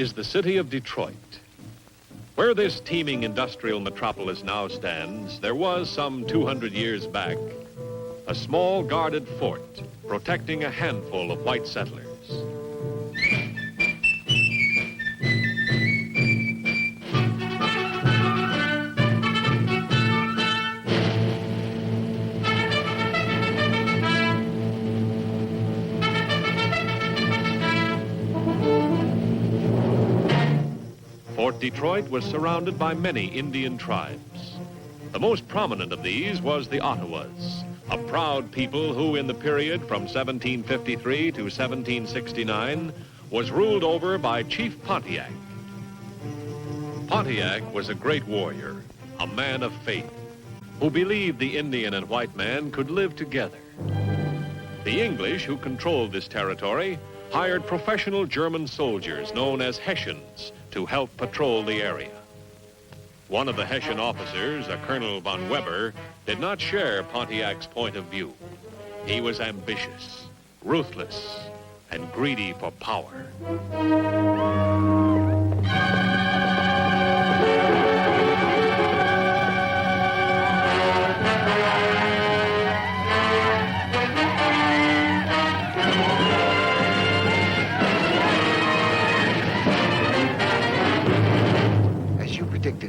is the city of Detroit. Where this teeming industrial metropolis now stands, there was, some 200 years back, a small guarded fort protecting a handful of white settlers. Fort Detroit was surrounded by many Indian tribes. The most prominent of these was the Ottawas, a proud people who, in the period from 1753 to 1769, was ruled over by Chief Pontiac. Pontiac was a great warrior, a man of faith, who believed the Indian and white man could live together. The English, who controlled this territory, hired professional German soldiers known as Hessians to help patrol the area. One of the Hessian officers, a Colonel von Weber, did not share Pontiac's point of view. He was ambitious, ruthless, and greedy for power.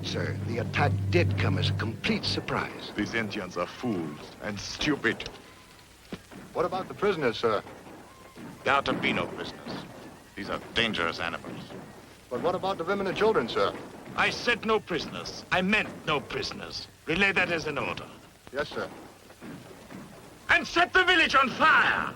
Sir, the attack did come as a complete surprise. These Indians are fools and stupid. What about the prisoners, sir? There are to be no prisoners. These are dangerous animals. But what about the women and children, sir? I said no prisoners. I meant no prisoners. Relay that as an order. Yes, sir. And set the village on fire!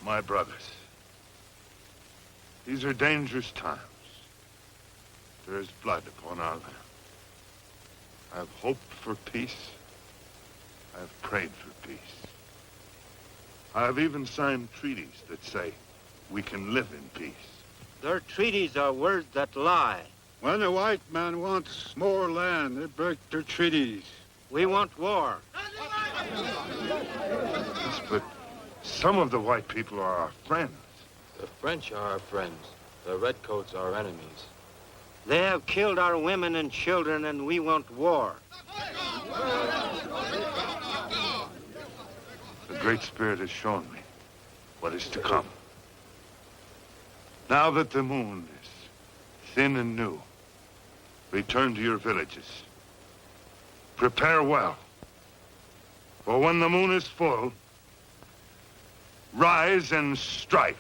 My brothers, these are dangerous times. There is blood upon our land. I have hoped for peace. I have prayed for peace. I have even signed treaties that say we can live in peace. Their treaties are words that lie. When a white man wants more land, they break their treaties. We want war. Yes, but some of the white people are our friends. The French are our friends. The redcoats are our enemies. They have killed our women and children, and we want war. The Great Spirit has shown me what is to come. Now that the moon is thin and new, return to your villages. Prepare well. For when the moon is full, rise and strike.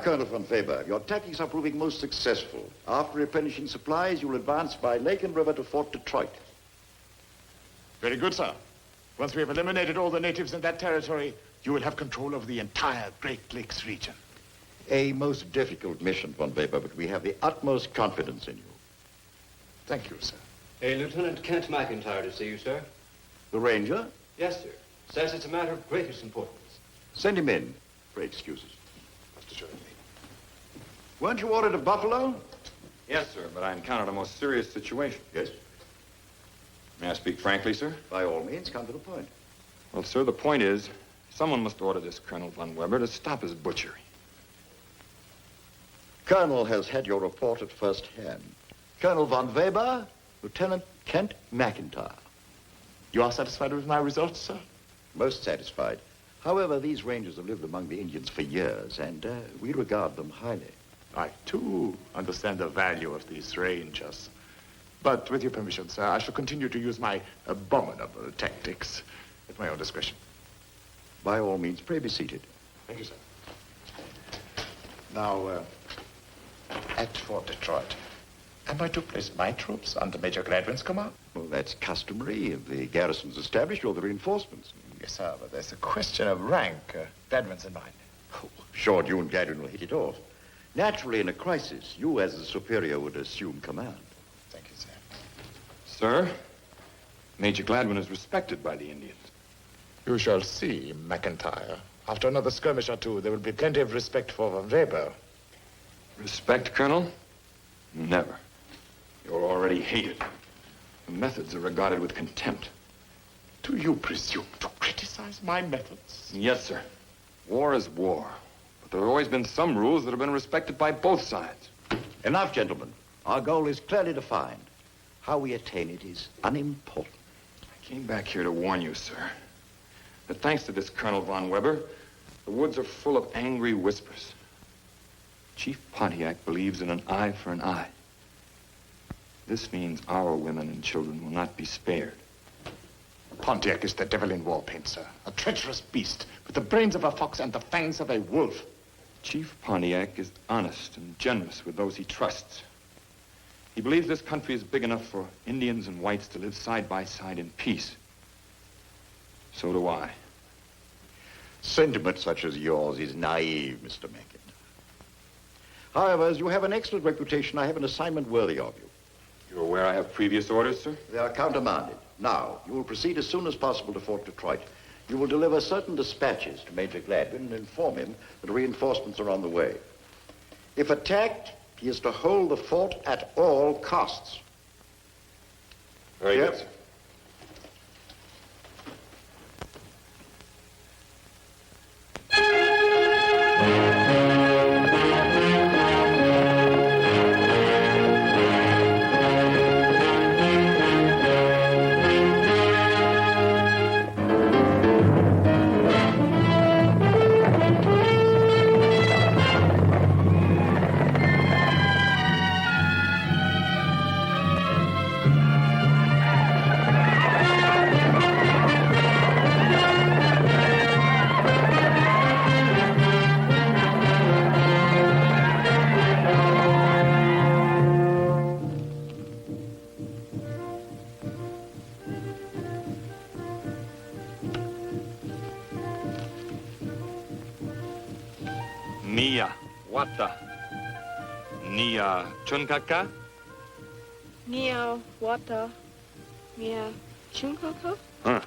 Colonel von Faber, your tactics are proving most successful. After replenishing supplies, you will advance by lake and river to Fort Detroit. Very good, sir. Once we have eliminated all the natives in that territory, you will have control over the entire Great Lakes region. A most difficult mission, von Weber, but we have the utmost confidence in you. Thank you, sir. A Lieutenant Kent McIntire to see you, sir. The ranger? Yes, sir. Says it's a matter of greatest importance. Send him in. Pray excuses. Most assuredly. Weren't you ordered to Buffalo? Yes, sir, but I encountered a most serious situation. Yes. May I speak frankly, sir? By all means, come to the point. Well, sir, the point is, Someone must order this Colonel von Weber to stop his butchery. Colonel has had your report at first hand. Colonel von Weber, Lieutenant Kent McIntire. You are satisfied with my results, sir? Most satisfied. However, these rangers have lived among the Indians for years, and we regard them highly. I, too, understand the value of these rangers. But with your permission, sir, I shall continue to use my abominable tactics at my own discretion. By all means, pray be seated. Thank you, sir. Now, at Fort Detroit, am I to place my troops under Major Gladwin's command? Well, that's customary. If the garrison's established, you're the reinforcements. Yes, sir, but there's a question of rank. Gladwin's in mind. Oh, sure, you and Gladwin will hit it off. Naturally, in a crisis, you as the superior would assume command. Thank you, sir. Sir, Major Gladwin is respected by the Indians. You shall see, McIntire. After another skirmish or two, there will be plenty of respect for von Weber. Respect, Colonel? Never. You're already hated. The methods are regarded with contempt. Do you presume to criticize my methods? Yes, sir. War is war. But there have always been some rules that have been respected by both sides. Enough, gentlemen. Our goal is clearly defined. How we attain it is unimportant. I came back here to warn you, sir, that thanks to this Colonel von Weber, the woods are full of angry whispers. Chief Pontiac believes in an eye for an eye. This means our women and children will not be spared. Pontiac is the devil in war paint, sir. A treacherous beast with the brains of a fox and the fangs of a wolf. Chief Pontiac is honest and generous with those he trusts. He believes this country is big enough for Indians and whites to live side by side in peace. So do I. Sentiment such as yours is naive, Mr. McIntire. However, as you have an excellent reputation, I have an assignment worthy of you. You're aware I have previous orders, sir? They are countermanded. Now, you will proceed as soon as possible to Fort Detroit. You will deliver certain dispatches to Major Gladwin and inform him that reinforcements are on the way. If attacked, he is to hold the fort at all costs. Very good, sir. Nia Wata. Nia Chunkaka. Nia Wata. Nia Chunkaka. Huh.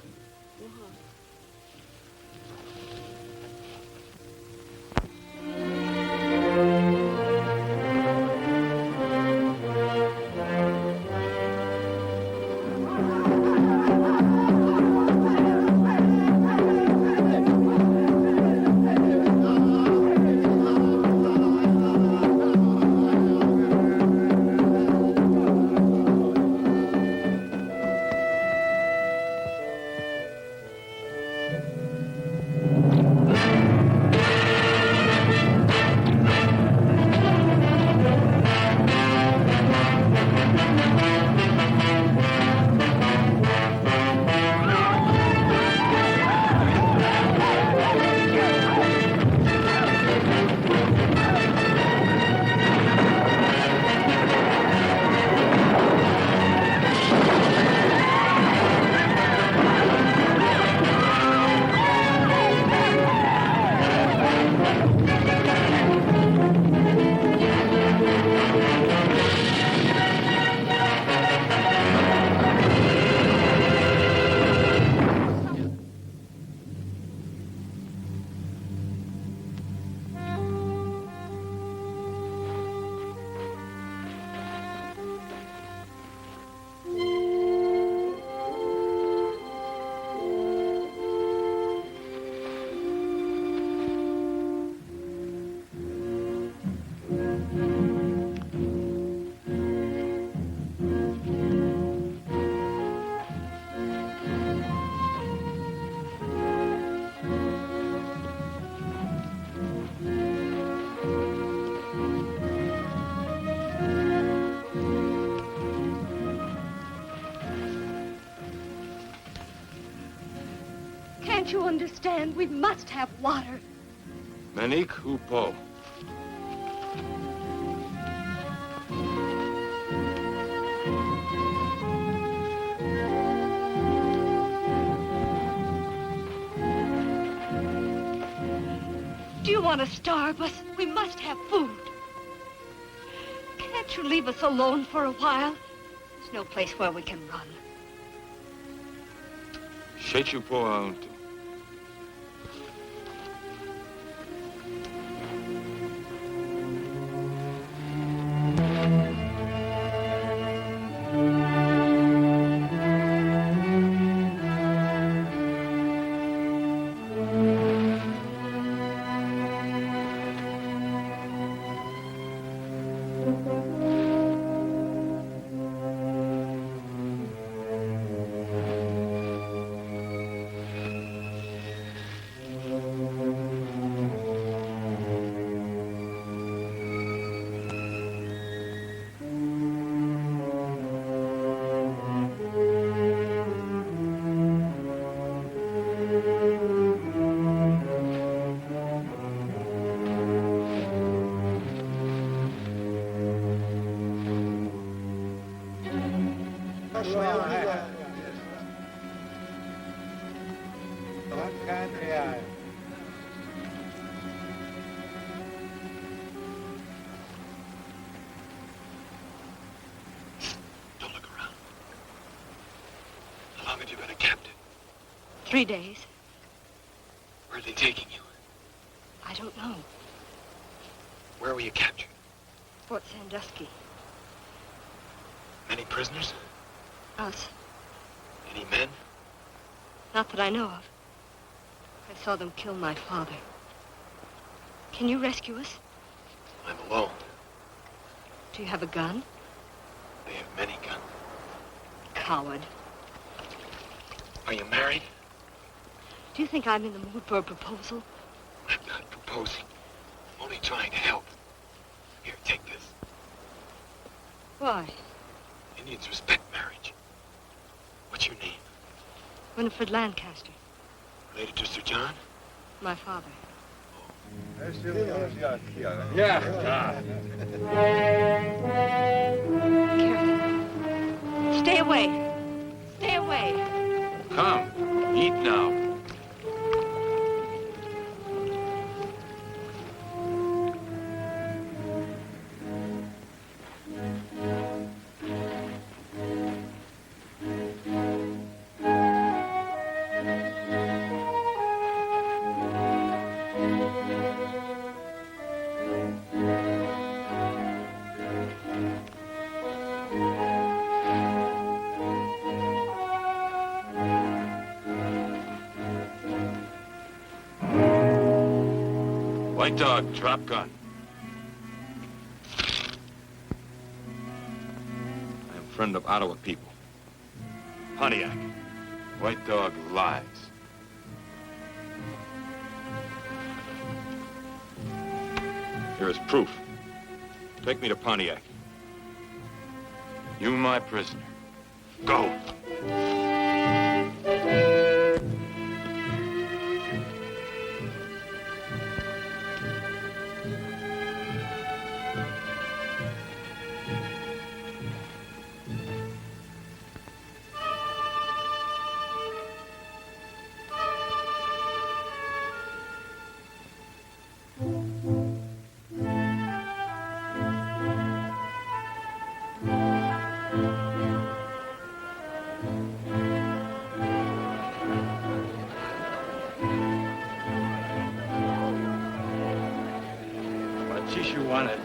Can't you understand? We must have water. Menik Hupo. Do you want to starve us? We must have food. Can't you leave us alone for a while? There's no place where we can run. Shechu po auntu. Don't look around. How long have you been a captive? 3 days. Where are they taking you? I don't know. Where were you captured? Fort Sandusky. Many prisoners? Us. Any men? Not that I know of. I saw them kill my father. Can you rescue us? I'm alone. Do you have a gun? They have many guns. Coward. Are you married? Do you think I'm in the mood for a proposal? I'm not proposing. I'm only trying to help. Here, take this. Why? Indians respect marriage. What's your name? Winifred Lancaster. Related to Sir John? My father. Yeah. Careful. Stay away. Stay away. Come, eat now. White dog, drop gun. I am friend of Ottawa people. Pontiac. White dog lies. Here is proof. Take me to Pontiac. You my prisoner. Go.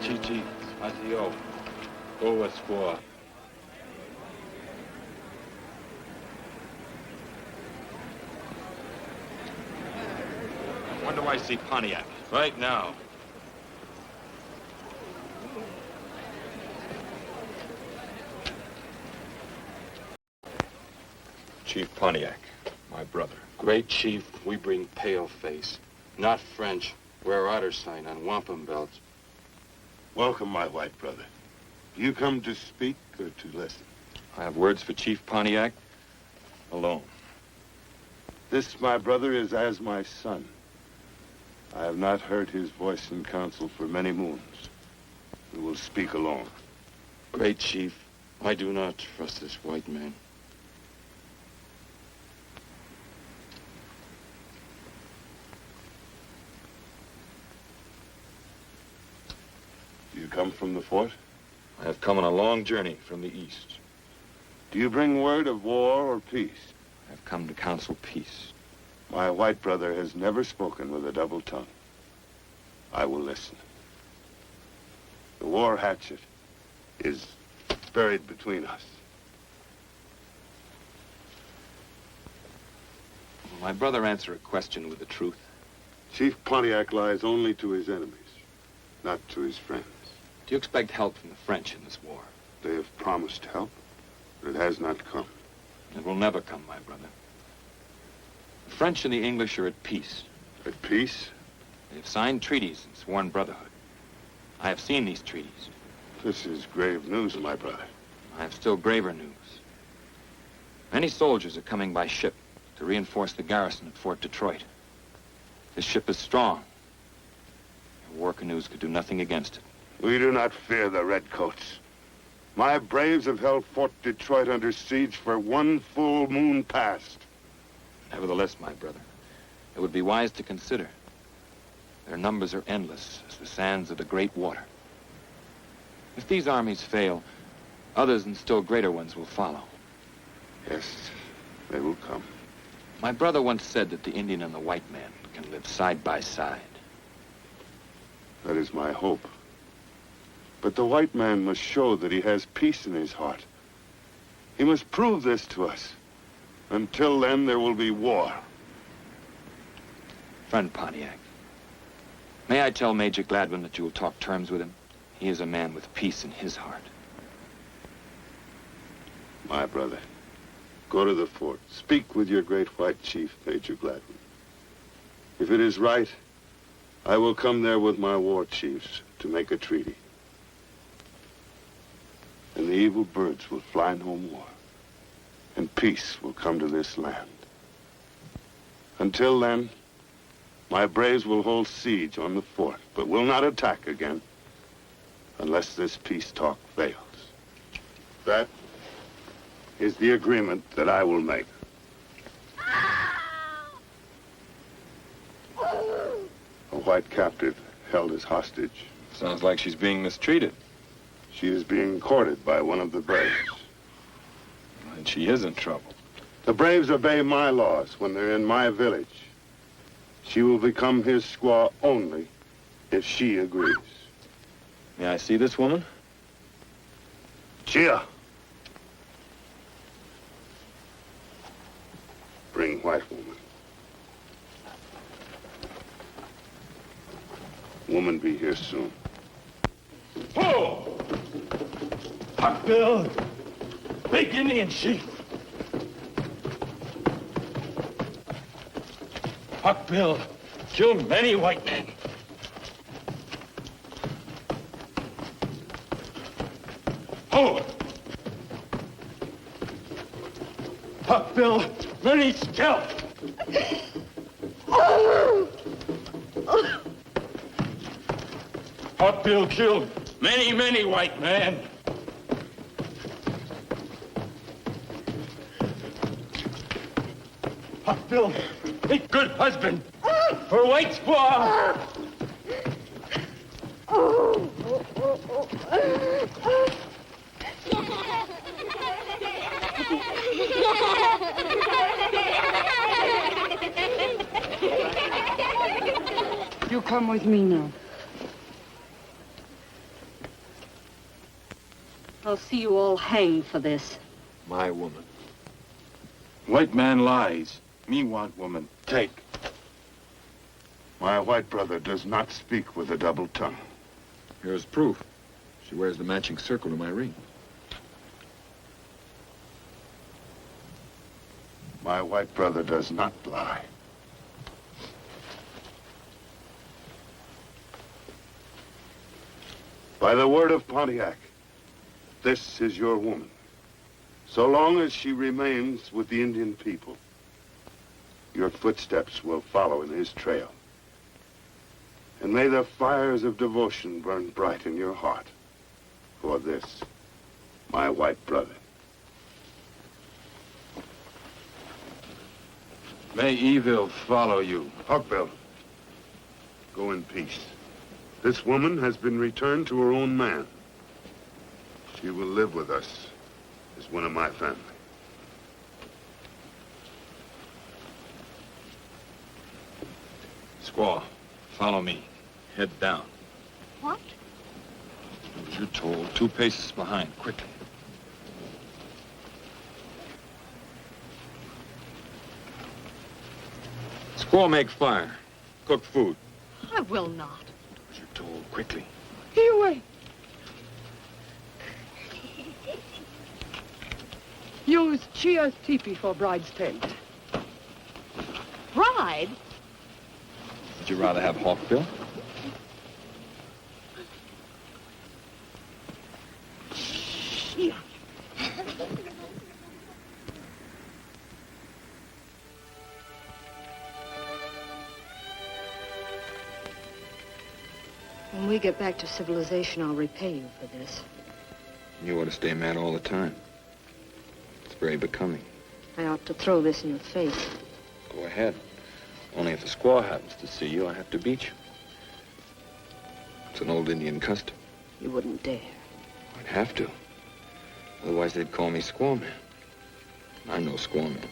Chichi, Spazio, go score. When do I see Pontiac? Right now. Chief Pontiac, my brother. Great chief, we bring pale face. Not French. Wear otter sign on wampum belts. Welcome, my white brother. Do you come to speak or to listen? I have words for Chief Pontiac alone. This, my brother, is as my son. I have not heard his voice in council for many moons. We will speak alone. Great chief, I do not trust this white man. Do you come from the fort? I have come on a long journey from the east. Do you bring word of war or peace? I have come to counsel peace. My white brother has never spoken with a double tongue. I will listen. The war hatchet is buried between us. Will my brother answer a question with the truth? Chief Pontiac lies only to his enemies, not to his friends. Do you expect help from the French in this war? They have promised help, but it has not come. It will never come, my brother. The French and the English are at peace. At peace? They have signed treaties and sworn brotherhood. I have seen these treaties. This is grave news, my brother. I have still graver news. Many soldiers are coming by ship to reinforce the garrison at Fort Detroit. This ship is strong. Your war canoes could do nothing against it. We do not fear the redcoats. My braves have held Fort Detroit under siege for one full moon past. Nevertheless, my brother, it would be wise to consider. Their numbers are endless as the sands of the great water. If these armies fail, others and still greater ones will follow. Yes, they will come. My brother once said that the Indian and the white man can live side by side. That is my hope. But the white man must show that he has peace in his heart. He must prove this to us. Until then, there will be war. Friend Pontiac, may I tell Major Gladwin that you will talk terms with him? He is a man with peace in his heart. My brother, go to the fort. Speak with your great white chief, Major Gladwin. If it is right, I will come there with my war chiefs to make a treaty. And the evil birds will fly no more. And peace will come to this land. Until then, my braves will hold siege on the fort, but will not attack again unless this peace talk fails. That is the agreement that I will make. A white captive held as hostage. Sounds like she's being mistreated. She is being courted by one of the braves. And she is in trouble. The braves obey my laws when they're in my village. She will become his squaw only if she agrees. May I see this woman? Chia! Bring white woman. Woman be here soon. Ho! Hawkbill! Big Indian chief! Hawkbill killed many white men. Ho! Hawkbill, many scalped. Hawkbill killed many white men. Hawkbill, a good husband for white squaw. You come with me now. I'll see you all hanged for this. My woman. White man lies. Me want woman. Take. My white brother does not speak with a double tongue. Here's proof. She wears the matching circle to my ring. My white brother does not lie. By the word of Pontiac, this is your woman. So long as she remains with the Indian people, Your footsteps will follow in his trail. And may the fires of devotion burn bright in your heart for this, my white brother. May evil follow you. Hawkbill, go in peace. This woman has been returned to her own man. She will live with us as one of my family. Squaw, follow me. Head down. What? As you're told, 2 paces behind, quickly. Squaw, make fire. Cook food. I will not. As you're told, quickly. Here, wait. Use Chia's teepee for bride's tent. Bride? Would you rather have Hawkbill? Chia. When we get back to civilization, I'll repay you for this. You ought to stay mad all the time. It's very becoming. I ought to throw this in your face. Go ahead. Only if the squaw happens to see you, I have to beat you. It's an old Indian custom. You wouldn't dare. I'd have to. Otherwise, they'd call me squaw man. I'm no squaw man.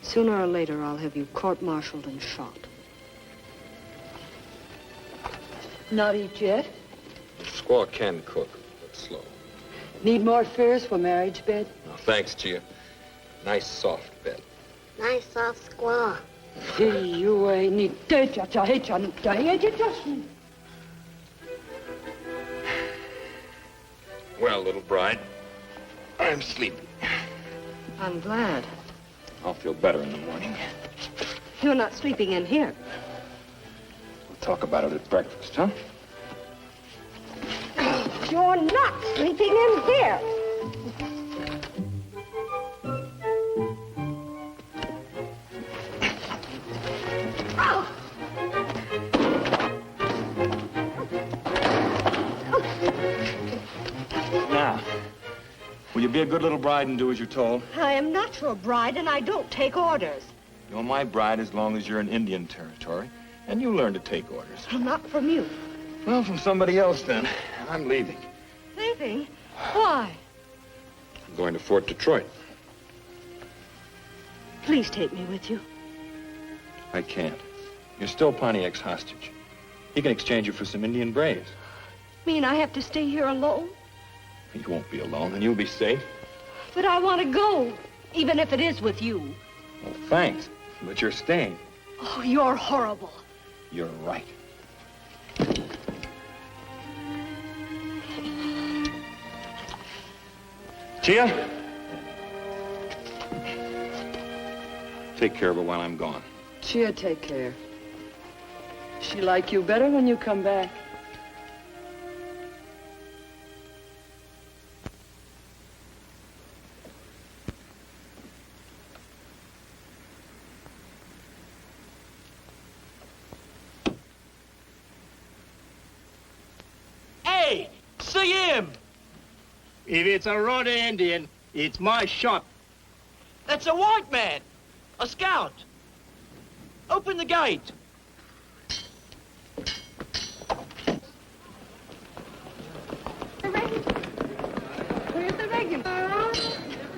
Sooner or later, I'll have you court-martialed and shot. Not eat yet? The squaw can cook, but slow. Need more furs for marriage bed? No, thanks, Chia. Nice, soft bed. Nice soft squaw. You ain't Well, little bride, I'm sleepy. I'm glad. I'll feel better in the morning. You're not sleeping in here. We'll talk about it at breakfast, huh? You're not sleeping in here. Now, will you be a good little bride and do as you're told? I am not your bride, and I don't take orders. You're my bride as long as you're in Indian territory, and you learn to take orders. Not from you. Well, from somebody else, then. I'm leaving. Leaving? Why? I'm going to Fort Detroit. Please take me with you. I can't. You're still Pontiac's hostage. He can exchange you for some Indian braves. Mean I have to stay here alone? You won't be alone, and you'll be safe. But I want to go, even if it is with you. Oh, thanks. But you're staying. Oh, you're horrible. You're right. Chia? Take care of her while I'm gone. Chia, take care. She like you better when you come back. Hey, see him! If it's a Rhoda Indian, it's my shot. That's a white man, a scout. Open the gate. Where's the regulars?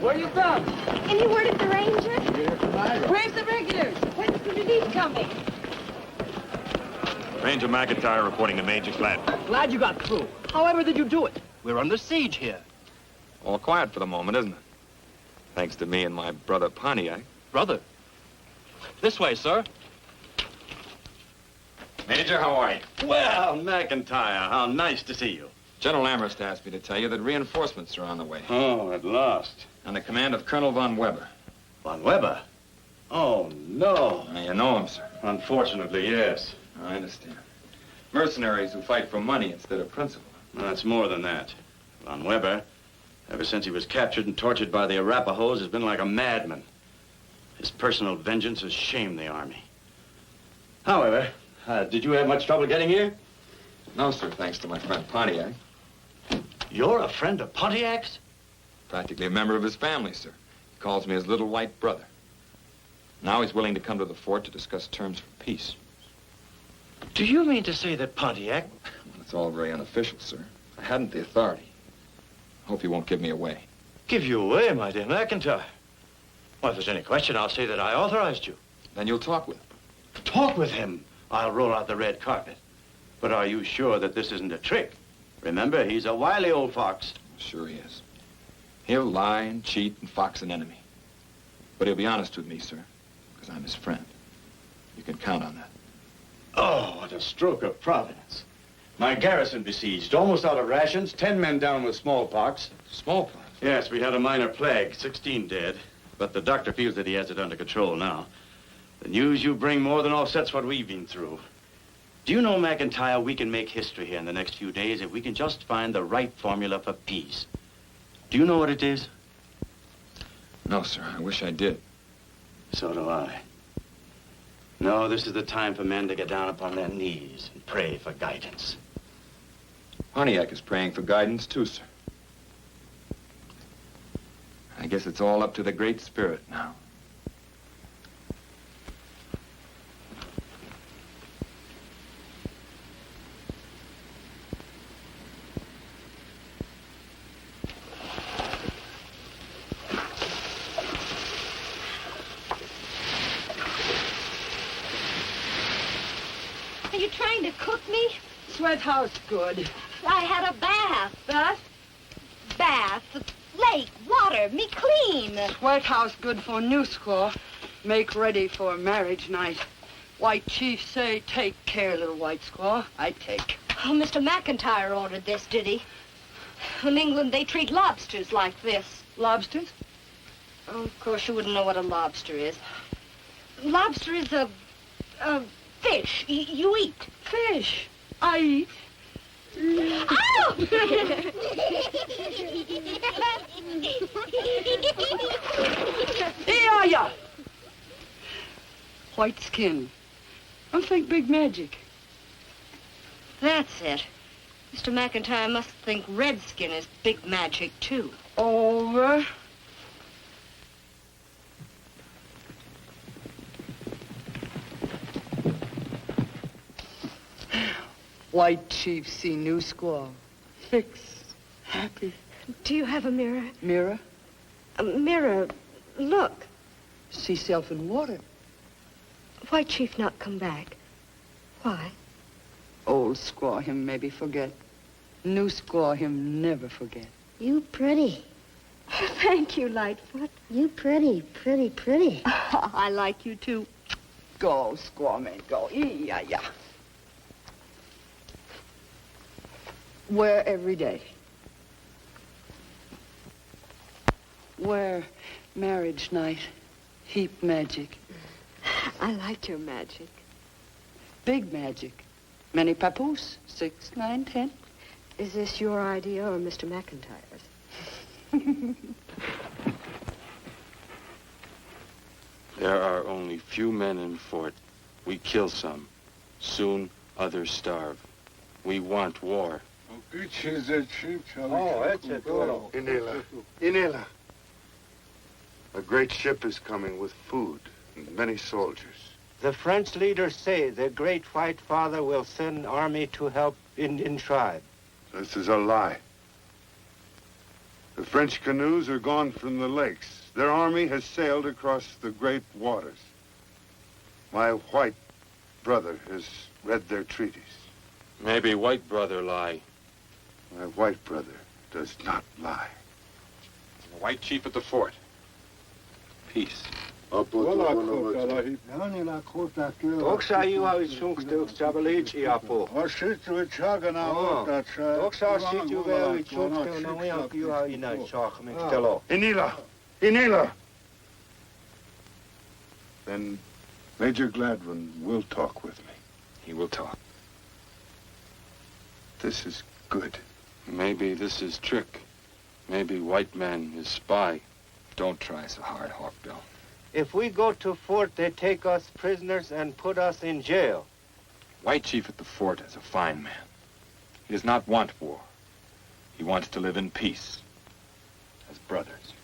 Where you from? Any word of the ranger? Where's the regulars? When's the relief coming? Ranger McIntire reporting to Major Gladwin. Glad you got through. However did you do it? We're under siege here. All quiet for the moment, isn't it? Thanks to me and my brother Pontiac. Brother? This way, sir. Major, how are you? Well, McIntire, how nice to see you. General Amherst asked me to tell you that reinforcements are on the way. Oh, at last. Under command of Colonel von Weber. Von Weber? Oh, no. You know him, sir. Unfortunately, yes. I understand. Mercenaries who fight for money instead of principle. No, it's more than that. Von Weber, ever since he was captured and tortured by the Arapahoes, has been like a madman. His personal vengeance has shamed the army. However, did you have much trouble getting here? No, sir, thanks to my friend Pontiac. You're a friend of Pontiac's? Practically a member of his family, sir. He calls me his little white brother. Now he's willing to come to the fort to discuss terms for peace. Do you mean to say that Pontiac... Well, it's all very unofficial, sir. I hadn't the authority. I hope you won't give me away. Give you away, my dear McIntire? Well, if there's any question, I'll say that I authorized you. Then you'll talk with him. Talk with him? I'll roll out the red carpet. But are you sure that this isn't a trick? Remember, he's a wily old fox. Sure he is. He'll lie and cheat and fox an enemy. But he'll be honest with me, sir, because I'm his friend. You can count on that. Oh, what a stroke of providence. My garrison besieged, almost out of rations, 10 men down with smallpox. Smallpox? Yes, we had a minor plague, 16 dead. But the doctor feels that he has it under control now. The news you bring more than offsets what we've been through. Do you know, McIntire, we can make history here in the next few days if we can just find the right formula for peace. Do you know what it is? No, sir. I wish I did. So do I. No, this is the time for men to get down upon their knees and pray for guidance. Pontiac is praying for guidance, too, sir. I guess it's all up to the Great Spirit now. Are you trying to cook me? Sweat house good. I had a bath. Bath? Lake, water, me clean. Sweat house good for new squaw. Make ready for marriage night. White chief say, take care, little white squaw. I take. Oh, Mr. McIntire ordered this, did he? In England, they treat lobsters like this. Lobsters? Oh, of course, you wouldn't know what a lobster is. Lobster is a fish. You eat. Fish? I eat. Ow! Yeah. White skin. I think big magic. That's it. Mr. McIntire must think redskin is big magic, too. Over. White chief see new squaw. Fix. Happy. Do you have a mirror? Mirror? A mirror. Look. See self in water. Why chief not come back? Why? Old squaw him maybe forget. New squaw him never forget. You pretty. Thank you, Lightfoot. You pretty. I like you, too. Go, squaw man, go. Yeah. Wear every day. Wear marriage night. Heap magic. I like your magic. Big magic. Many papoose. 6, 9, 10. Is this your idea or Mr. McIntyre's? There are only few men in fort. We kill some. Soon others starve. We want war. Oh, that's it. Inela. A great ship is coming with food and many soldiers. The French leaders say the great white father will send army to help Indian tribe. This is a lie. The French canoes are gone from the lakes. Their army has sailed across the great waters. My white brother has read their treaties. Maybe white brother lie. My white brother does not lie. The white chief at the fort. Peace. Doksa iwa ichungstuk stabalichi apo. Doksa situ veri chungstuk na wiak iwa ina chach miktelo. Inela! Then Major Gladwin will talk with me. He will talk. This is good. Maybe this is trick. Maybe white man is spy. Don't try so hard, Hawkbill. If we go to fort, they take us prisoners and put us in jail. White Chief at the fort is a fine man. He does not want war. He wants to live in peace, as brothers.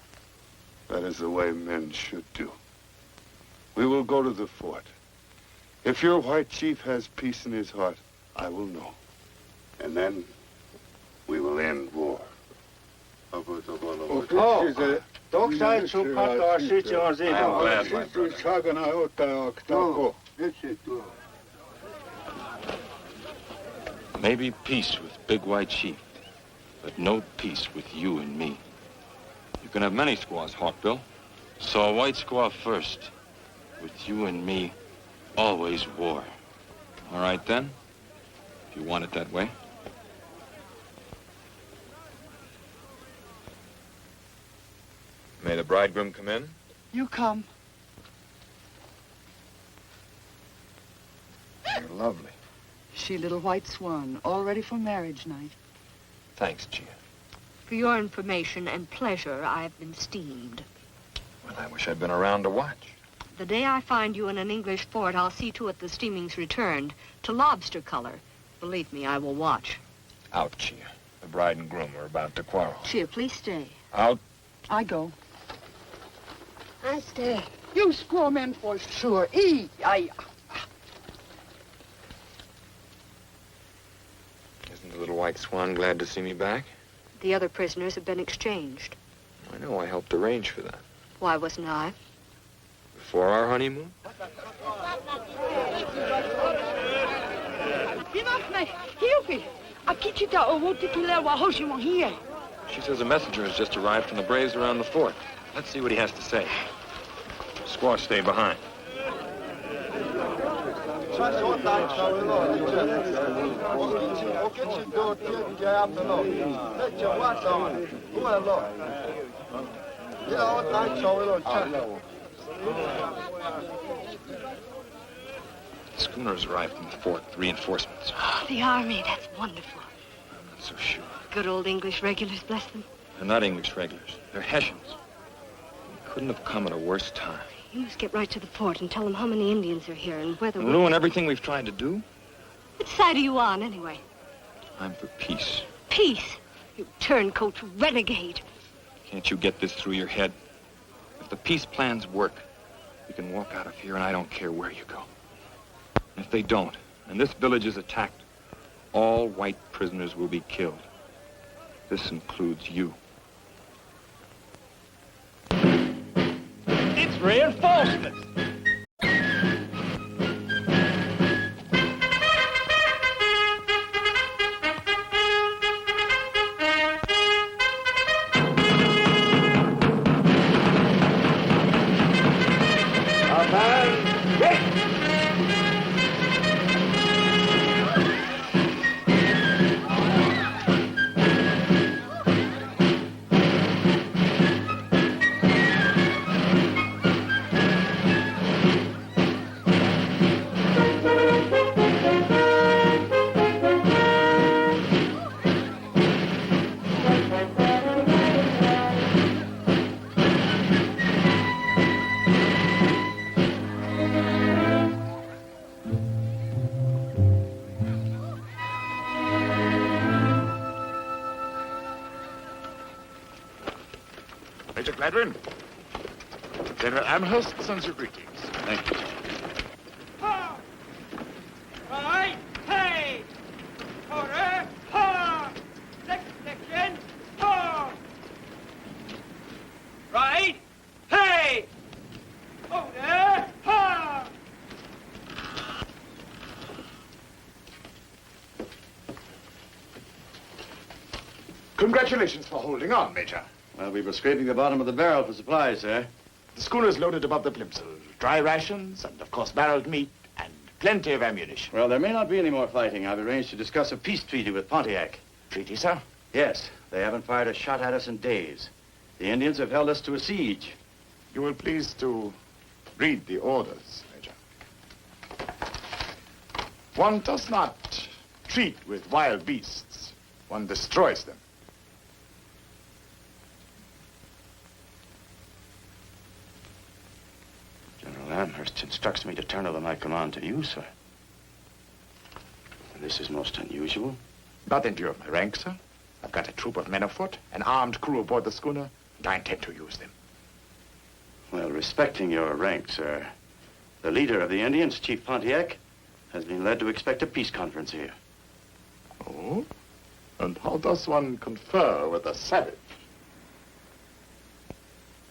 That is the way men should do. We will go to the fort. If your White Chief has peace in his heart, I will know. And then we will end war. Maybe peace with Big White Chief, but no peace with you and me. You can have many squaws, Hawkbill. So a white squaw first. With you and me, always war. All right, then. If you want it that way. May the bridegroom come in? You come. You're lovely. She little white swan, all ready for marriage night. Thanks, Chia. For your information and pleasure, I've been steamed. Well, I wish I'd been around to watch. The day I find you in an English fort, I'll see to it the steaming's returned to lobster color. Believe me, I will watch. Out, Chia. The bride and groom are about to quarrel. Chia, please stay. Out. I go. I stay. You squaw men for sure. Isn't the little white swan glad to see me back? The other prisoners have been exchanged. I know. I helped arrange for that. Why wasn't I? Before our honeymoon? She says a messenger has just arrived from the braves around the fort. Let's see what he has to say. Squaw, stay behind. Schooners arrived from the fort with reinforcements. Oh, the army, that's wonderful. I'm not so sure. Good old English regulars, bless them. They're not English regulars. They're Hessians. We couldn't have come at a worse time. You just get right to the fort and tell them how many Indians are here and whether And ruin everything we've tried to do? Which side are you on, anyway? I'm for peace. Peace? You turncoat renegade. Can't you get this through your head? If the peace plans work, we can walk out of here and I don't care where you go. And if they don't, and this village is attacked, all white prisoners will be killed. This includes you. It's reinforcements. Major Gladwin. General Amherst sends you greetings. Thank you. Right, hey! Order, ha! Next section, ha! Right, hey! Order, ha! Congratulations for holding on, Major. Well, we were scraping the bottom of the barrel for supplies, sir. The schooner's loaded above the plimsolls. Dry rations and, of course, barreled meat and plenty of ammunition. Well, there may not be any more fighting. I've arranged to discuss a peace treaty with Pontiac. Treaty, sir? Yes. They haven't fired a shot at us in days. The Indians have held us to a siege. You will please to read the orders, Major. One does not treat with wild beasts. One destroys them. Amherst instructs me to turn over my command to you, sir. This is most unusual. Not in view of my rank, sir. I've got a troop of men afoot, an armed crew aboard the schooner, and I intend to use them. Well, respecting your rank, sir, the leader of the Indians, Chief Pontiac, has been led to expect a peace conference here. Oh? And how does one confer with a savage?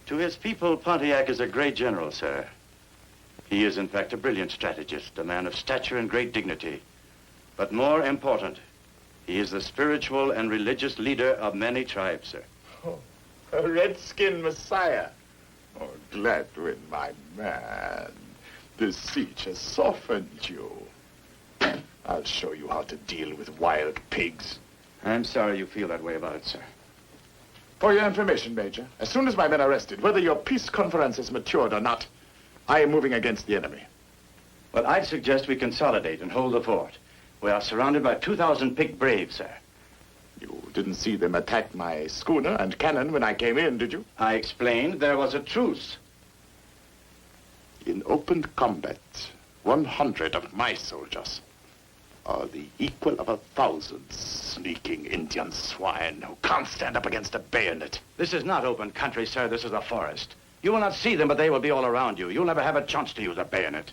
To his people, Pontiac is a great general, sir. He is, in fact, a brilliant strategist, a man of stature and great dignity. But more important, he is the spiritual and religious leader of many tribes, sir. Oh, a redskin messiah. Oh, Gladwin, my man. This siege has softened you. I'll show you how to deal with wild pigs. I'm sorry you feel that way about it, sir. For your information, Major, as soon as my men are rested, whether your peace conference is matured or not, I am moving against the enemy. Well, I'd suggest we consolidate and hold the fort. We are surrounded by 2,000 picked braves, sir. You didn't see them attack my schooner and cannon when I came in, did you? I explained there was a truce. In open combat, 100 of my soldiers are the equal of 1,000 sneaking Indian swine who can't stand up against a bayonet. This is not open country, sir. This is a forest. You will not see them, but they will be all around you. You'll never have a chance to use a bayonet.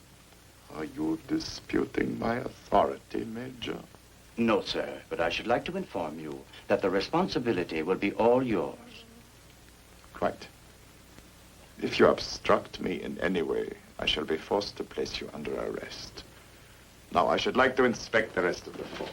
Are you disputing my authority, Major? No, sir, but I should like to inform you that the responsibility will be all yours. Quite. If you obstruct me in any way, I shall be forced to place you under arrest. Now, I should like to inspect the rest of the fort.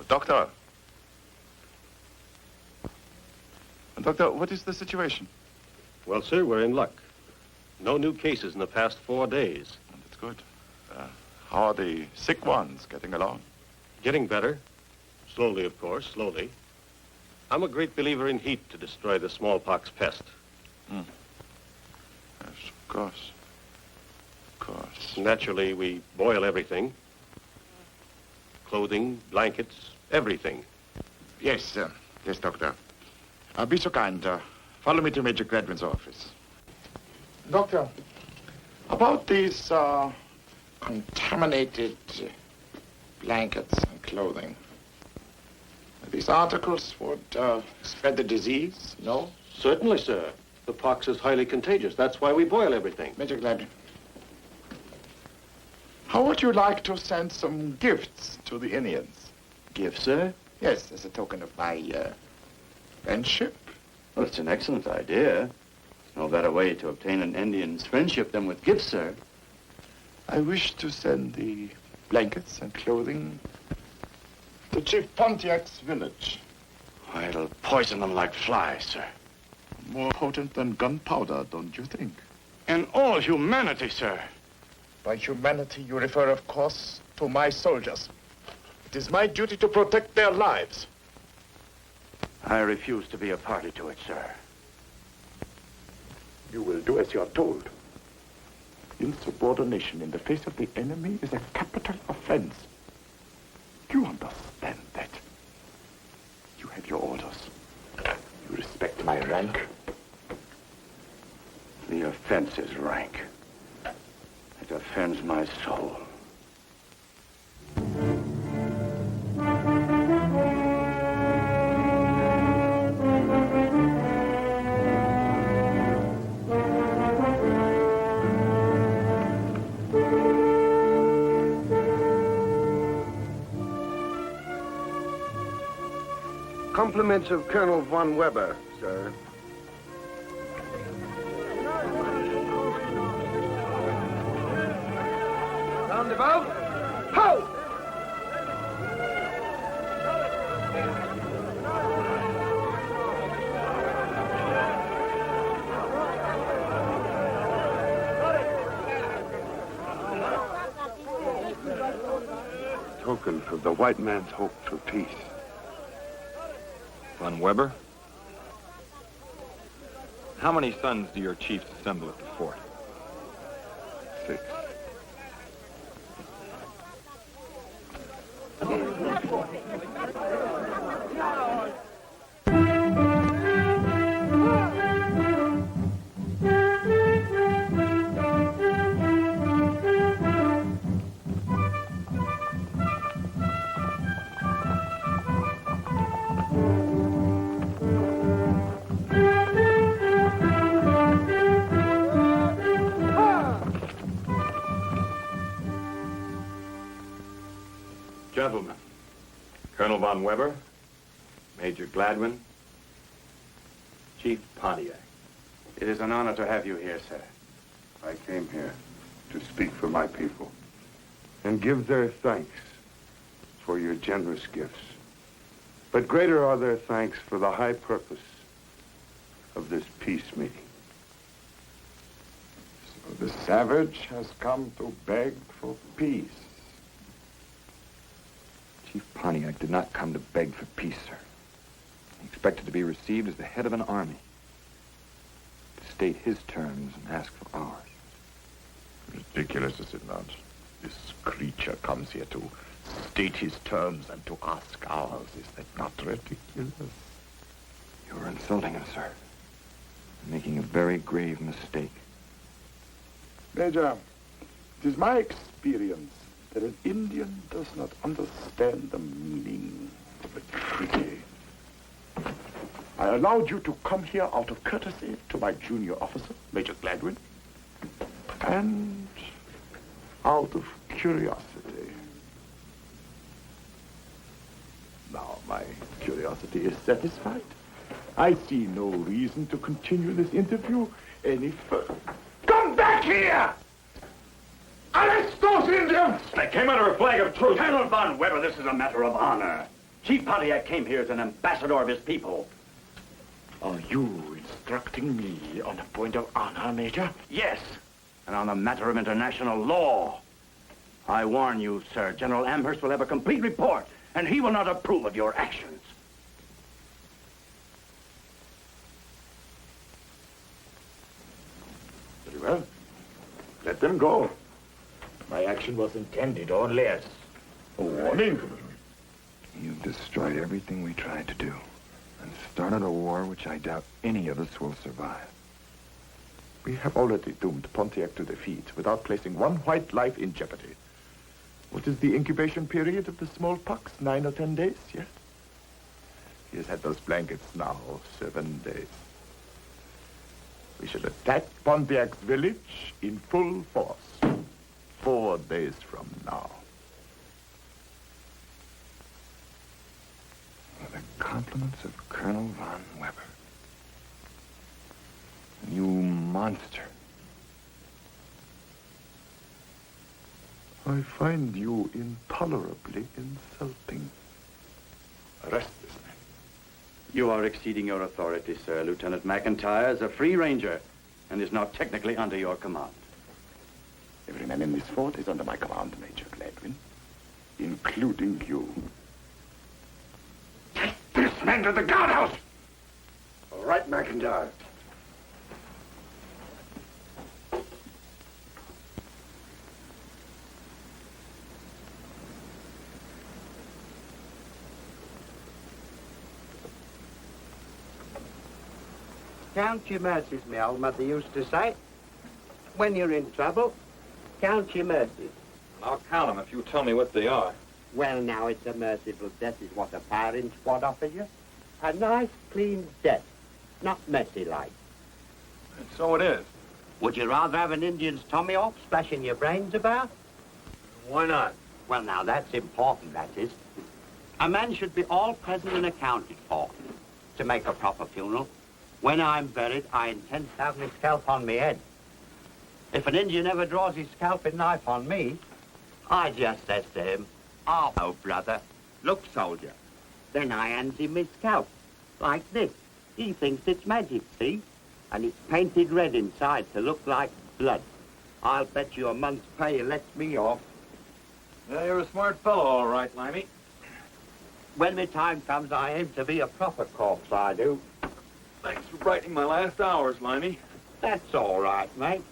Doctor. Doctor, what is the situation? Well, sir, we're in luck. No new cases in the past 4 days. That's good. How are the sick ones getting along? Getting better. Slowly, of course, slowly. I'm a great believer in heat to destroy the smallpox pest. Yes, of course. Of course. Naturally, we boil everything. Clothing, blankets, everything. Yes, yes, Doctor. Be so kind. Follow me to Major Gladwin's office. Doctor, about these contaminated blankets and clothing. These articles would spread the disease, no? Certainly, sir. The pox is highly contagious. That's why we boil everything. Major Gladwin, how would you like to send some gifts to the Indians? Gifts, sir? Yes, as a token of my friendship. Well, it's an excellent idea. No better way to obtain an Indian's friendship than with gifts, sir. I wish to send the blankets and clothing to Chief Pontiac's village. It'll poison them like flies, sir. More potent than gunpowder, don't you think? In all humanity, sir. By humanity, you refer, of course, to my soldiers. It is my duty to protect their lives. I refuse to be a party to it, sir. You will do as you are told. Insubordination in the face of the enemy is a capital offense. You understand that. You have your orders. You respect my rank. The offense is rank. It offends my soul. Compliments of Colonel von Weber, sir. Roundabout. Ho! Token of the white man's hope for peace. Von Weber? How many sons do your chiefs assemble at the fort? fix. Gentlemen, Colonel von Weber, Major Gladwin, Chief Pontiac. It is an honor to have you here, sir. I came here to speak for my people and give their thanks for your generous gifts. But greater are their thanks for the high purpose of this peace meeting. So the savage has come to beg for peace. Chief Pontiac did not come to beg for peace, sir. He expected to be received as the head of an army, to state his terms and ask for ours. Ridiculous, is it not? This creature comes here to state his terms and to ask ours. Is that not ridiculous? You are insulting him, sir. You're making a very grave mistake. Major, it is my experience that an Indian does not understand the meaning of a treaty. I allowed you to come here out of courtesy to my junior officer, Major Gladwin, and out of curiosity. Now my curiosity is satisfied. I see no reason to continue this interview any further. Come back here! Arrest those Indians! They came under a flag of truce. Colonel von Weber, this is a matter of honor. Chief Pontiac came here as an ambassador of his people. Are you instructing me on a point of honor, Major? Yes, and on a matter of international law. I warn you, sir, General Amherst will have a complete report, and he will not approve of your actions. Very well. Let them go. My action was intended only as a warning. You've destroyed everything we tried to do and started a war which I doubt any of us will survive. We have already doomed Pontiac to defeat without placing one white life in jeopardy. What is the incubation period of the smallpox? 9 or 10 days, yes? He has had those blankets now 7 days. We shall attack Pontiac's village in full force 4 days from now. The compliments of Colonel von Weber. You monster. I find you intolerably insulting. Arrest this man. You are exceeding your authority, sir. Lieutenant McIntire is a free ranger and is not technically under your command. Every man in this fort is under my command, Major Gladwin, including you. Take this man to the guardhouse! All right, McIntire. Count your mercies, my old mother used to say. When you're in trouble, count your mercies. I'll count them if you tell me what they are. Well, now, it's a merciful death is what a firing squad offers you. A nice, clean death, not messy like. And so it is. Would you rather have an Indian's tomahawk splashing your brains about? Why not? Well, now, that's important, that is. A man should be all present and accounted for to make a proper funeral. When I'm buried, I intend to have my scalp on my head. If an Indian ever draws his scalping knife on me, I just says to him, "Oh, brother, look, soldier." Then I hands him his scalp, like this. He thinks it's magic, see? And it's painted red inside to look like blood. I'll bet you a month's pay he lets me off. Yeah, you're a smart fellow, all right, Limey. When my time comes, I aim to be a proper corpse, I do. Thanks for brightening my last hours, Limey. That's all right, mate.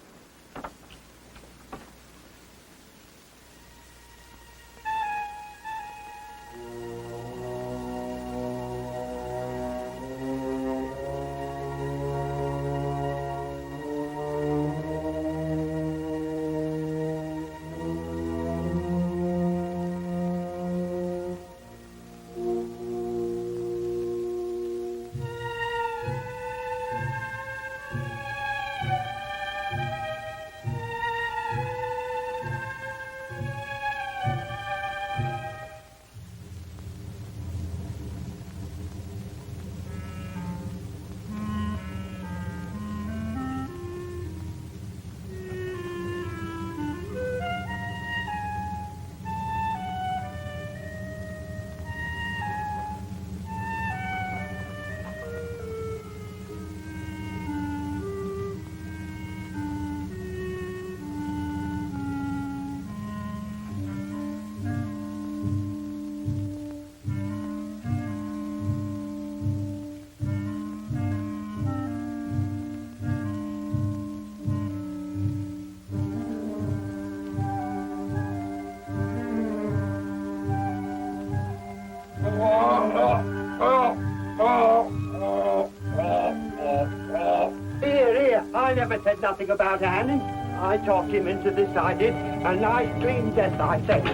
nothing about Annie. I talked him into this, I did. A nice clean death, I said.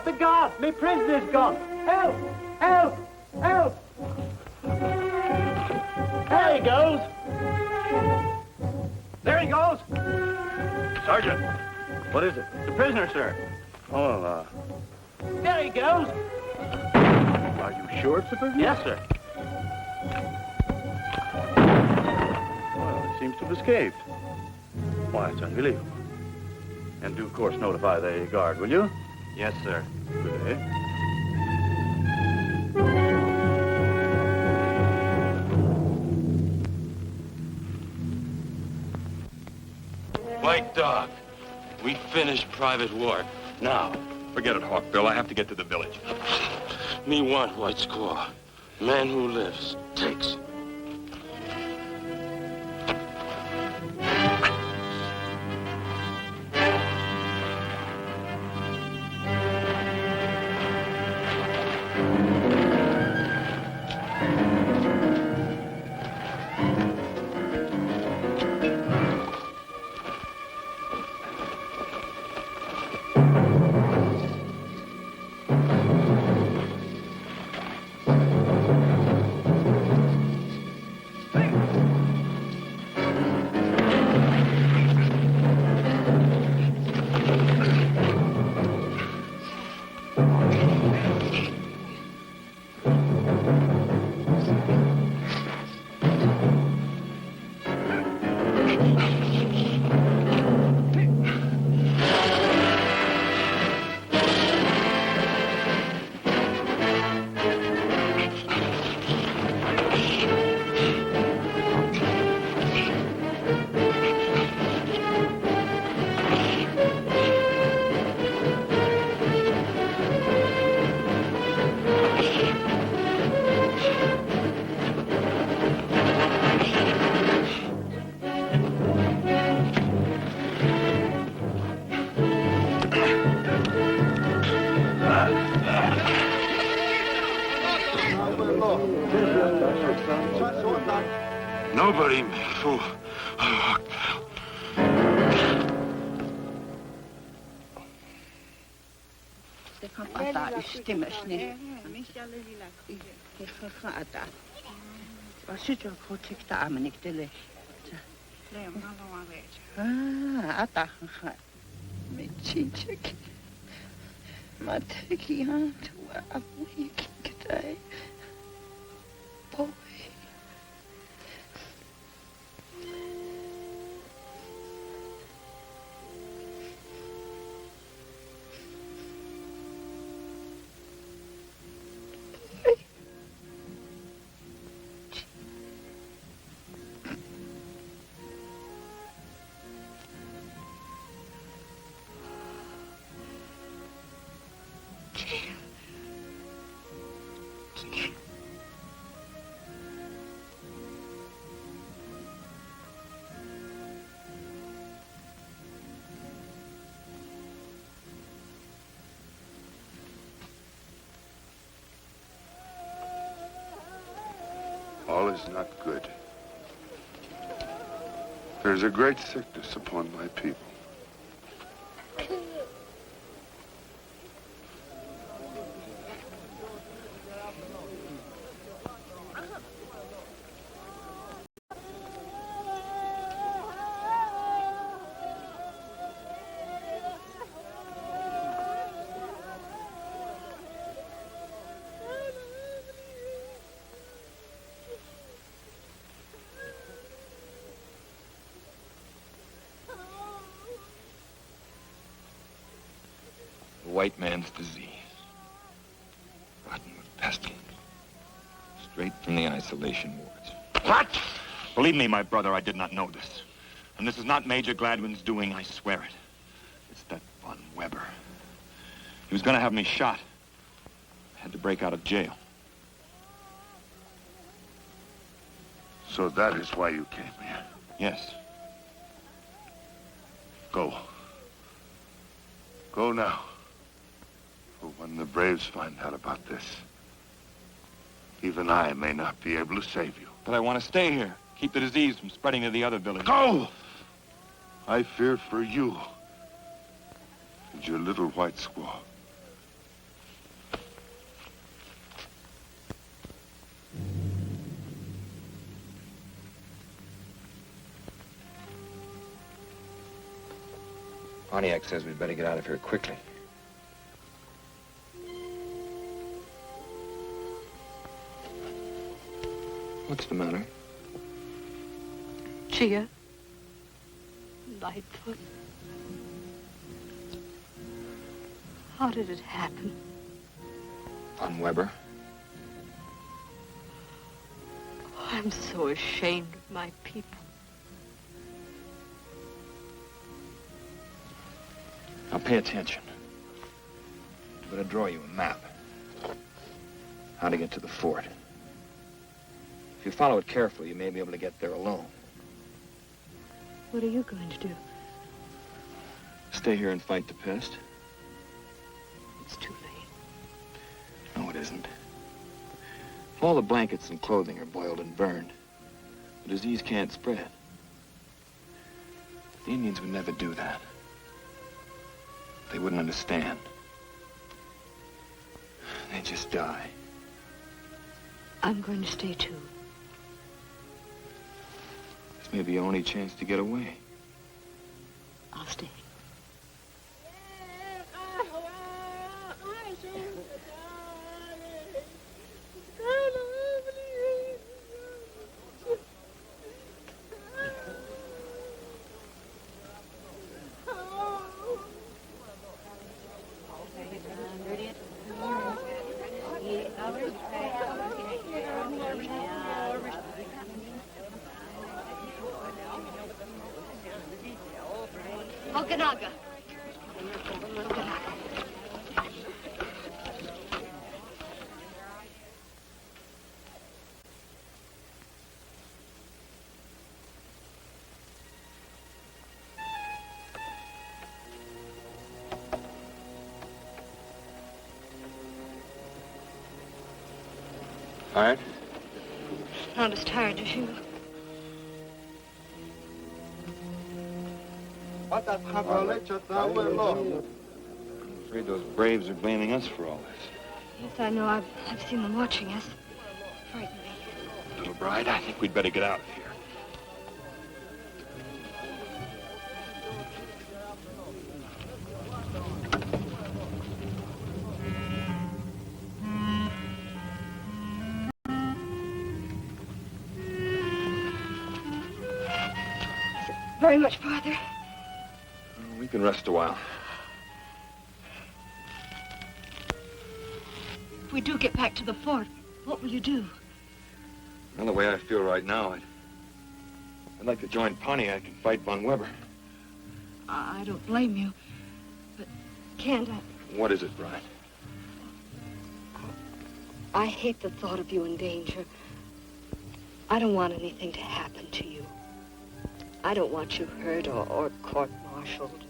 The guard! Me prisoner's gone! Help! Help! Help! There he goes! There he goes! Sergeant, what is it? The prisoner, sir. Oh, There he goes! Are you sure it's the prisoner? Yes, sir. Well, it seems to have escaped. Why, it's unbelievable. And do, of course, notify the guard, will you? Yes, sir. Good day. White Dog, we finished private work. Now. Forget it, Hawkbill. I have to get to the village. Me want White Squaw. Man who lives, takes. Nobody made a fool of Hawkbill. Det kan vara stämmersnitt. Det kan vara. Vad sitter jag på tyckte amen inte det. Ata. Med chichek. Mateki han to avik kday. Boy. All is not good. There's a great sickness upon my people. white man's disease. Rotten with pestilence. Straight from the isolation wards. What? Believe me, my brother, I did not know this. And this is not Major Gladwin's doing, I swear it. It's that Von Weber. He was gonna have me shot. I had to break out of jail. So that is why you came here? Yes. Go. Go now. For when the Braves find out about this, even I may not be able to save you. But I want to stay here. Keep the disease from spreading to the other villages. Go! I fear for you and your little white squaw. Pontiac says we'd better get out of here quickly. What's the matter? Chia. Lightfoot. How did it happen? Von Weber. Oh, I'm so ashamed of my people. Now pay attention. I'm going to draw you a map. How to get to the fort. If you follow it carefully, you may be able to get there alone. What are you going to do? Stay here and fight the pest? It's too late. No, it isn't. If all the blankets and clothing are boiled and burned, the disease can't spread. The Indians would never do that. They wouldn't understand. They'd just die. I'm going to stay too. This may be your only chance to get away. I'll stay. Okanaga. Tired? Not as tired as you. I'm afraid those Braves are blaming us for all this. Yes, I know. I've seen them watching us. Frightened me. Little bride, I think we'd better get out of here. Very much farther. We can rest a while. If we do get back to the fort, what will you do? Well, the way I feel right now, I'd like to join Pontiac and fight Von Weber. I don't blame you, but can't I? What is it, Bride? I hate the thought of you in danger. I don't want anything to happen to you. I don't want you hurt or court-martialed.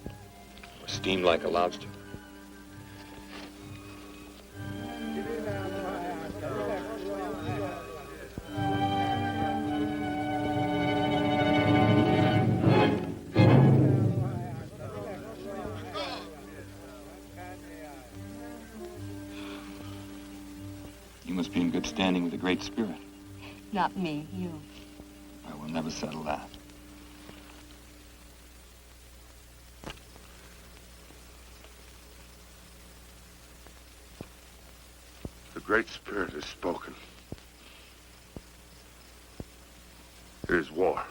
Or steamed like a lobster. You must be in good standing with the Great Spirit. Not me, you. I will never settle that. The Great Spirit has spoken. Here's war.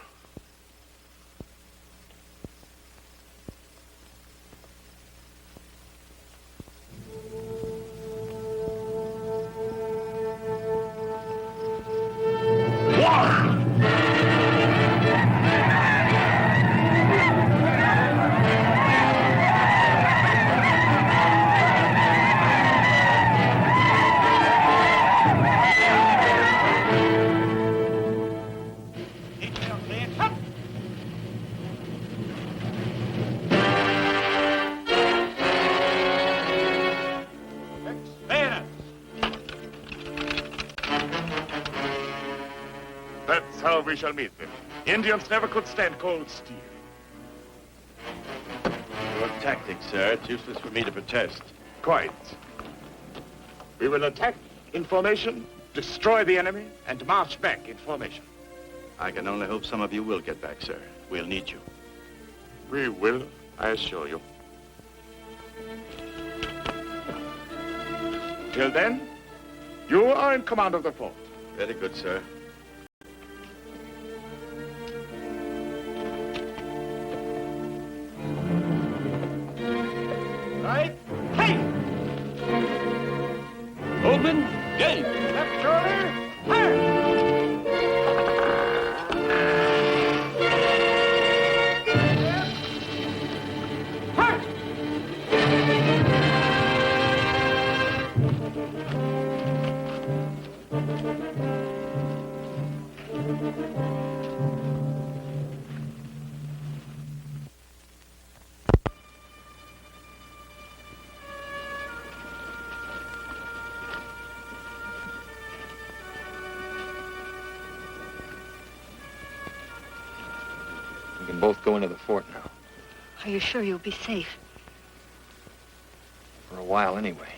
how we shall meet them. Indians never could stand cold steel. Your tactics, sir. It's useless for me to protest. Quite. We will attack in formation, destroy the enemy, and march back in formation. I can only hope some of you will get back, sir. We'll need you. We will, I assure you. Till then, you are in command of the fort. Very good, sir. Right? Hey! Open gate. Left shoulder. Fire! We can both go into the fort now. Are you sure you'll be safe? For a while, anyway.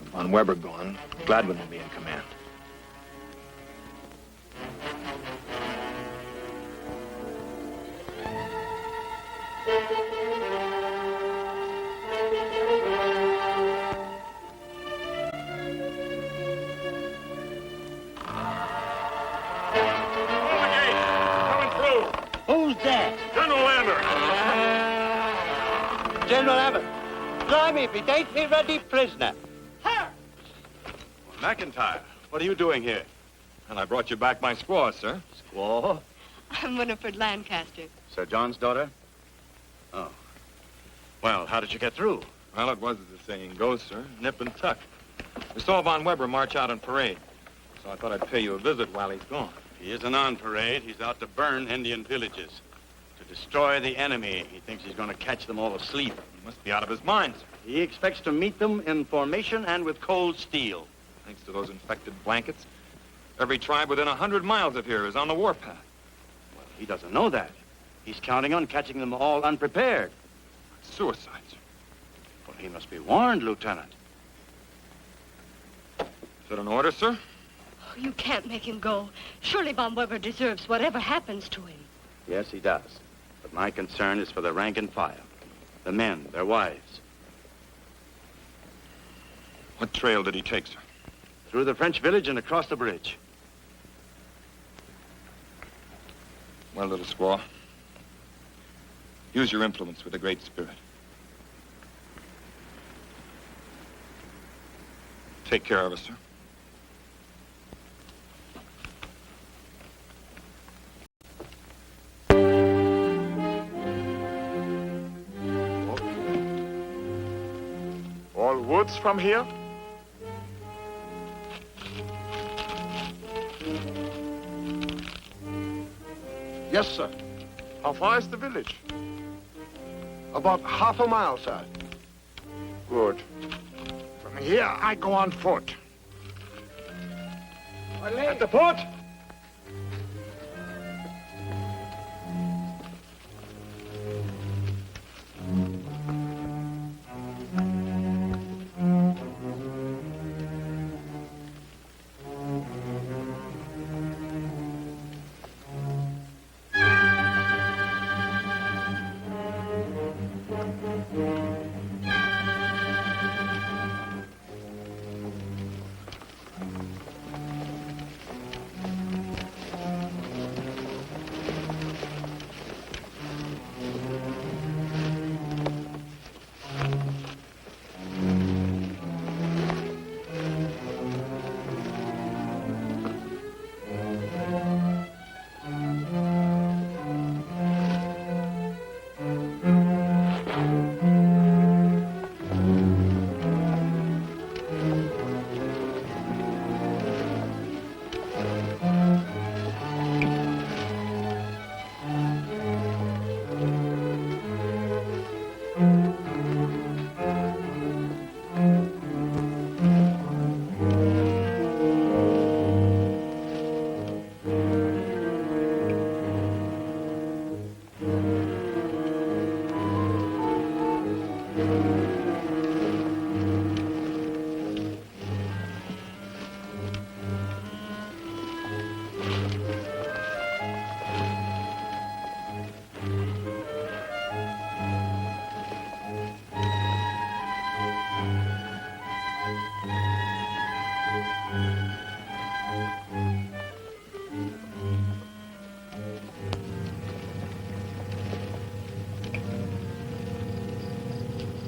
With Von Weber gone, Gladwin will be in command. Who's that? General Amherst. General Abner. Blimey, if it ain't me ready prisoner. McIntire, what are you doing here? And I brought you back my squaw, sir. Squaw? I'm Winifred Lancaster. Sir John's daughter? Oh. Well, how did you get through? Well, it was as the saying goes, sir. Nip and tuck. We saw Von Weber march out on parade, so I thought I'd pay you a visit while he's gone. He isn't on parade. He's out to burn Indian villages. To destroy the enemy. He thinks he's going to catch them all asleep. He must be out of his mind, sir. He expects to meet them in formation and with cold steel. Thanks to those infected blankets, every tribe within 100 miles of here is on the warpath. Well, he doesn't know that. He's counting on catching them all unprepared. Suicide, sir. Well, he must be warned, Lieutenant. Is that an order, sir? You can't make him go. Surely Von Weber deserves whatever happens to him. Yes, he does. But my concern is for the rank and file. The men, their wives. What trail did he take, sir? Through the French village and across the bridge. Well, little squaw, use your influence with the Great Spirit. Take care of us, sir. All woods from here? Yes, sir. How far is the village? About half a mile, sir. Good. From here, I go on foot. At the fort?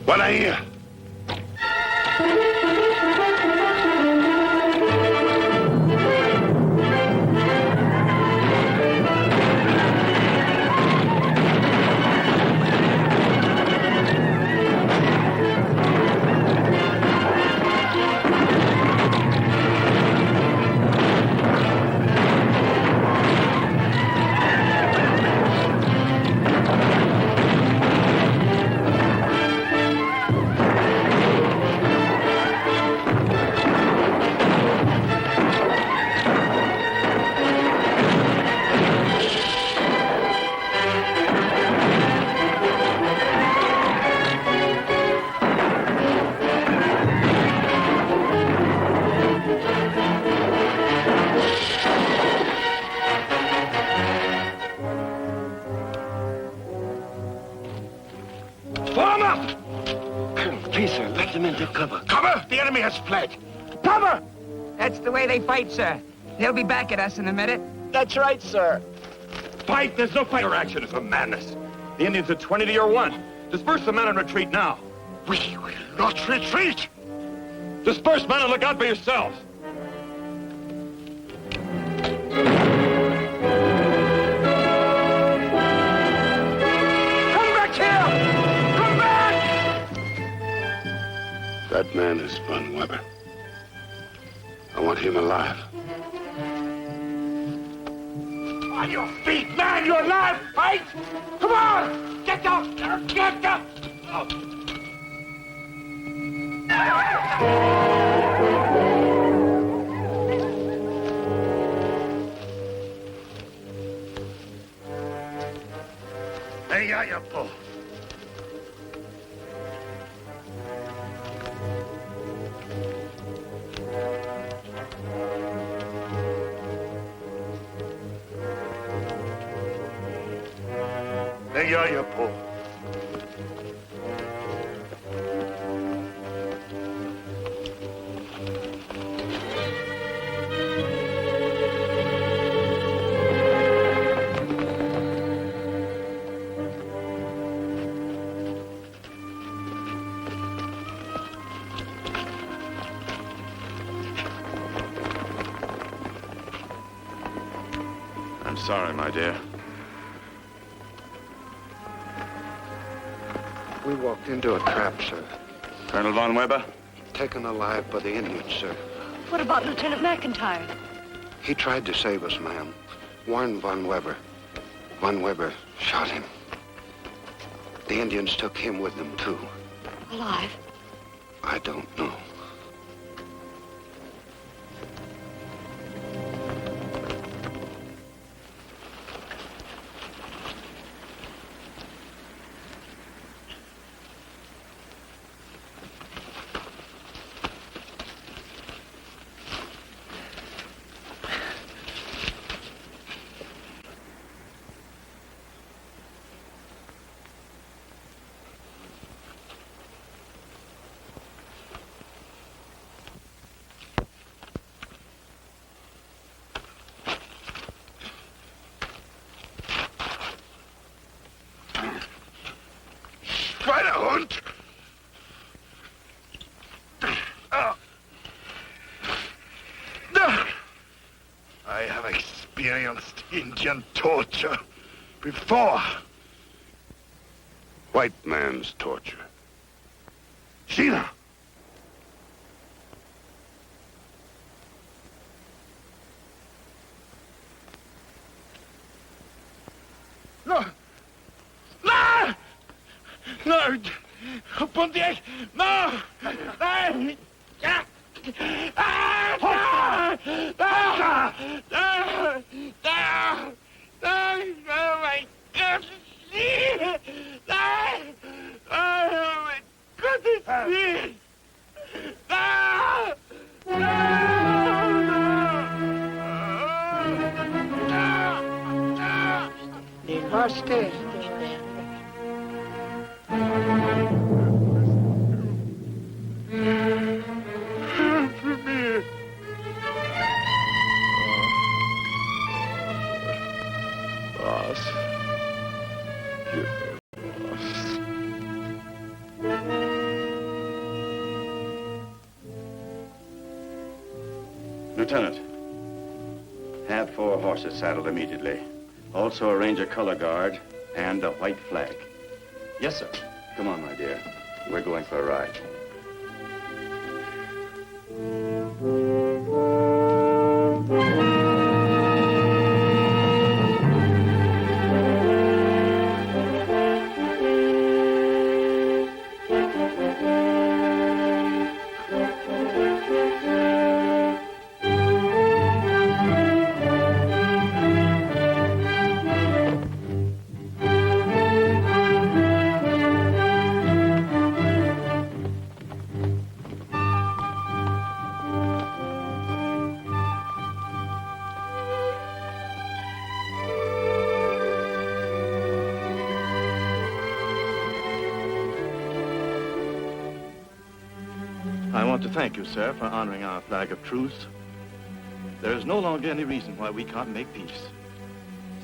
Buena here. Cover! That's the way they fight, sir. They'll be back at us in a minute. That's right, sir. Fight! There's no fight. Your action is a madness. The Indians are 20 to your 1. Disperse the men and retreat now. We will not retreat! Disperse, men, and look out for yourselves. Come back here! Come back! That man is Von Weber. I want him alive. On your feet, man! You're alive! Fight! Come on! Get up! Get up! Out. Hey, ya po. Hey, ya po. I'm sorry, my dear. We walked into a trap, sir. Colonel Von Weber? Taken alive by the Indians, sir. What about Lieutenant McIntire? He tried to save us, ma'am. Warned Von Weber. Von Weber shot him. The Indians took him with them, too. Alive? I don't know. Schweinehund! I have experienced Indian torture before. White man's torture. Sheila! No! No! No! Pontiac! No! No! Ah! Ah! No! No! No! No! No! My God! No! Oh, my goodness! No! They lost it. Boss. You're boss. Lieutenant, have 4 horses saddled immediately. Also arrange a color guard and a white flag. Yes, sir. Come on, my dear. We're going for a ride. I want to thank you, sir, for honoring our flag of truce. There is no longer any reason why we can't make peace.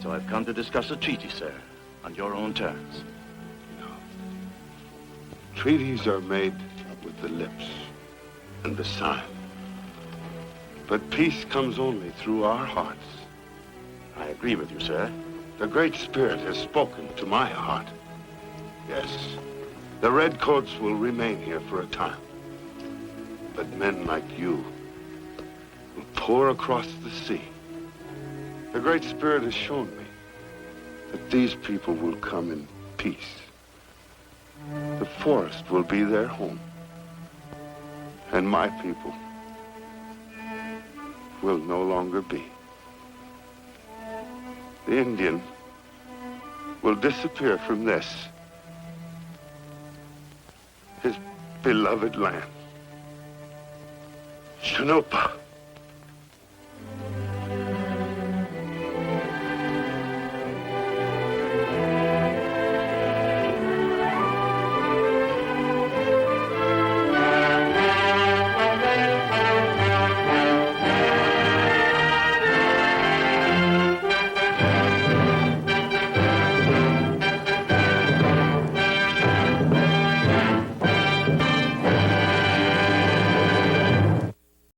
So I've come to discuss a treaty, sir, on your own terms. Treaties are made with the lips and the sign. But peace comes only through our hearts. I agree with you, sir. The Great Spirit has spoken to my heart. Yes, the Redcoats will remain here for a time. But men like you will pour across the sea. The Great Spirit has shown me that these people will come in peace. The forest will be their home. And my people will no longer be. The Indian will disappear from this, his beloved land. Shanopa.